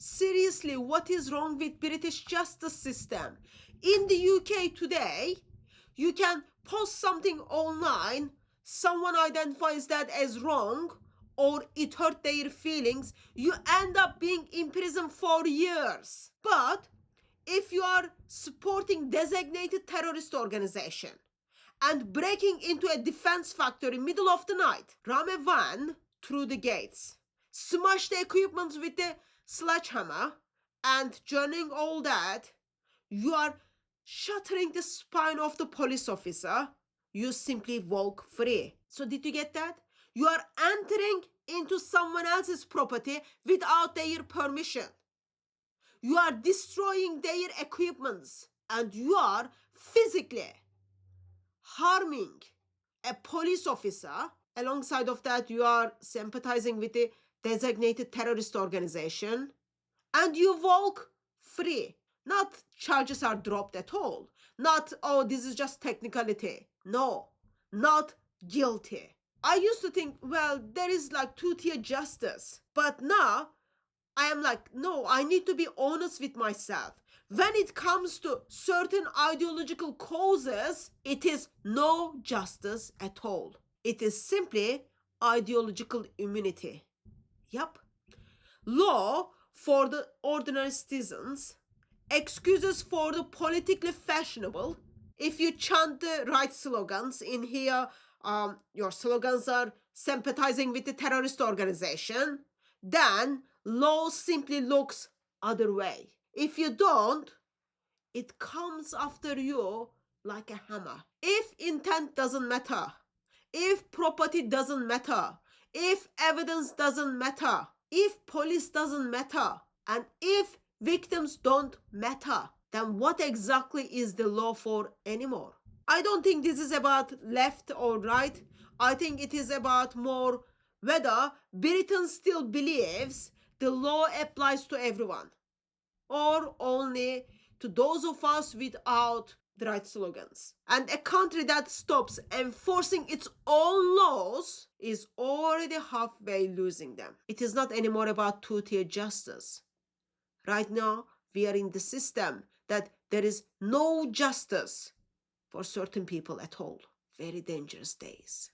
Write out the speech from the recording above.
seriously, what is wrong with British justice system? In the UK today, you can post something online, someone identifies that as wrong, or it hurt their feelings, you end up being in prison for years. But if you are supporting designated terrorist organization and breaking into a defense factory middle of the night, ram a van through the gates, smash the equipment with the sledgehammer, and joining all that, you are shattering the spine of the police officer. You simply walk free. So did you get that? You are entering into someone else's property without their permission. You are destroying their equipments, and you are physically harming a police officer. Alongside of that, you are sympathizing with the designated terrorist organization, and you walk free. Not charges are dropped at all. Not, oh, this is just technicality. No, not guilty. I used to think, well, there is like two-tier justice. But now I am like, no, I need to be honest with myself. When it comes to certain ideological causes, it is no justice at all. It is simply ideological immunity. Yep. Law for the ordinary citizens, excuses for the politically fashionable. If you chant the right slogans in here, your slogans are sympathizing with the terrorist organization, then law simply looks other way. If you don't, it comes after you like a hammer. If intent doesn't matter, if property doesn't matter, if evidence doesn't matter, if police doesn't matter, and if victims don't matter, then what exactly is the law for anymore? I don't think this is about left or right. I think it is about more whether Britain still believes the law applies to everyone or only to those of us without the right slogans. And a country that stops enforcing its own laws is already halfway losing them. It is not anymore about two-tier justice. Right now, we are in the system that there is no justice for certain people at all. Very dangerous days.